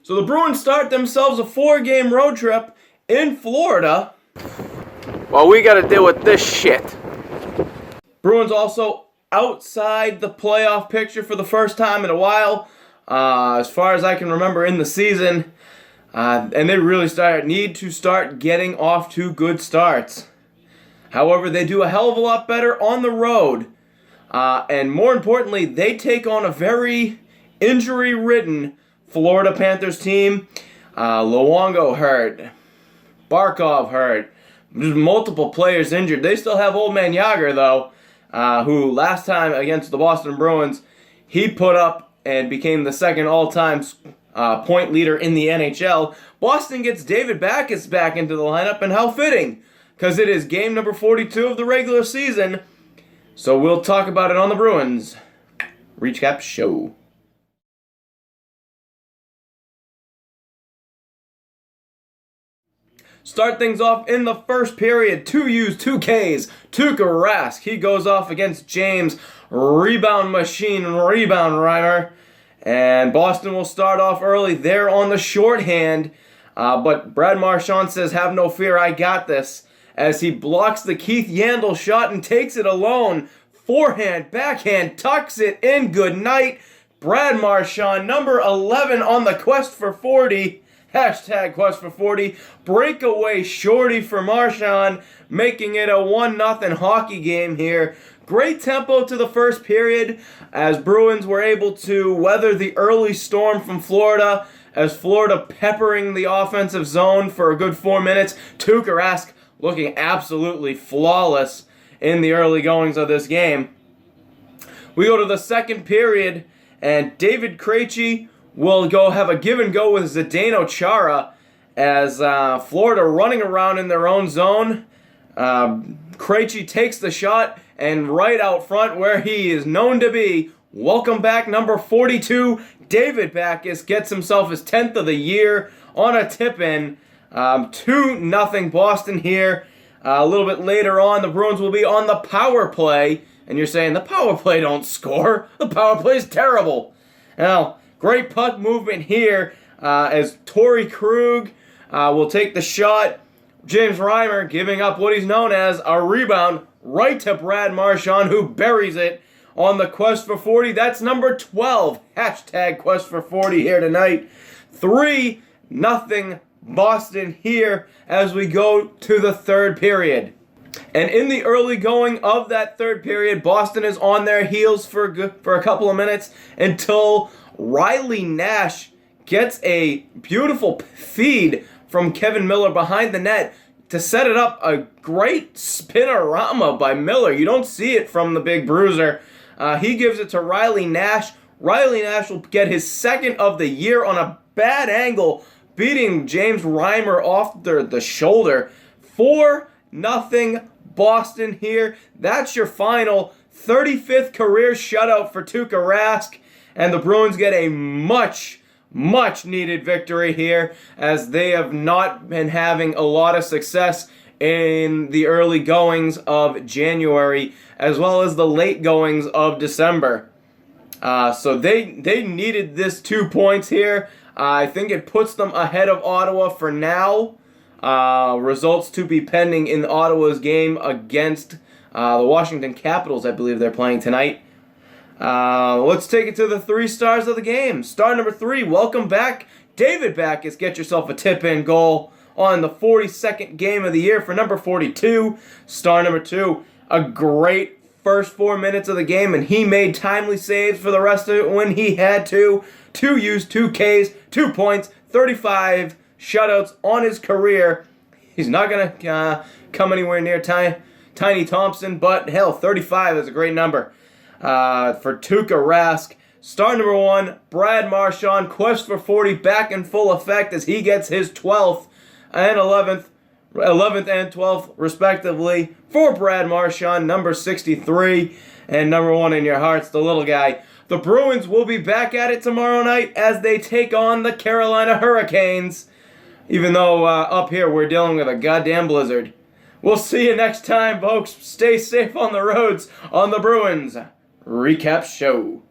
So the Bruins start themselves a 4-game road trip in Florida. Well, we gotta deal with this shit. Bruins also outside the playoff picture for the first time in a while, as far as I can remember in the season. And they really need to start getting off to good starts. However, they do a hell of a lot better on the road. And more importantly, they take on a very injury-ridden Florida Panthers team. Luongo hurt. Barkov hurt. There's multiple players injured. They still have old man Yager, though, who last time against the Boston Bruins, he put up and became the second all-time point leader in the NHL. Boston gets David Backes back into the lineup, and how fitting, because it is game number 42 of the regular season. So we'll talk about it on the Bruins Recap Show. Start things off in the first period. 2 U's, 2 K's. Tuukka Rask, he goes off against James. Rebound machine, rebound Reimer. And Boston will start off early. They're on the shorthand. But Brad Marchand says, have no fear, I got this. As he blocks the Keith Yandel shot and takes it alone. Forehand, backhand, tucks it in. Good night. Brad Marchand, number 11 on the quest for 40. Hashtag quest for 40. Breakaway shorty for Marchand, making it a 1-0 hockey game here. Great tempo to the first period as Bruins were able to weather the early storm from Florida, as Florida peppering the offensive zone for a good 4 minutes. Tuukka Rask looking absolutely flawless in the early goings of this game. We go to the second period, and David Krejci will go have a give and go with Zdeno Chara as Florida running around in their own zone. Krejci takes the shot, and right out front where he is known to be, welcome back number 42, David Backes gets himself his 10th of the year on a tip-in. 2-0 Boston here. A little bit later on, the Bruins will be on the power play. And you're saying, the power play don't score. The power play is terrible. Now, great puck movement here as Torrey Krug will take the shot. James Reimer giving up what he's known as a rebound right to Brad Marchand, who buries it on the quest for 40. That's number 12. Hashtag quest for 40 here tonight. 3-0 Boston here as we go to the third period. And in the early going of that third period, Boston is on their heels for a couple of minutes until Riley Nash gets a beautiful feed from Kevin Miller behind the net to set it up. A great spinorama by Miller. You don't see it from the big bruiser. He gives it to Riley Nash. Riley Nash will get his second of the year on a bad angle, beating James Reimer off the shoulder. 4-0 Boston here. That's your final. 35th career shutout for Tuukka Rask. And the Bruins get a much needed victory here, as they have not been having a lot of success in the early goings of January, as well as the late goings of December. So they needed this 2 points here. I think it puts them ahead of Ottawa for now. Results to be pending in Ottawa's game against the Washington Capitals. I believe they're playing tonight. Let's take it to the 3 stars of the game. Star number 3, welcome back, David Backes. Get yourself a tip-in goal on the 42nd game of the year for number 42. Star number 2, a great first 4 minutes of the game, and he made timely saves for the rest of it when he had to. 2 U's, 2 K's, 2 points, 35 shutouts on his career. He's not going to come anywhere near Tiny Thompson, but hell, 35 is a great number for Tuukka Rask. Star number 1, Brad Marchand, quest for 40 back in full effect as he gets his 12th and 11th and 12th respectively for Brad Marchand, number 63, and number 1 in your hearts, the little guy. The Bruins will be back at it tomorrow night as they take on the Carolina Hurricanes, even though up here we're dealing with a goddamn blizzard. We'll see you next time, folks. Stay safe on the roads on the Bruins Recap Show.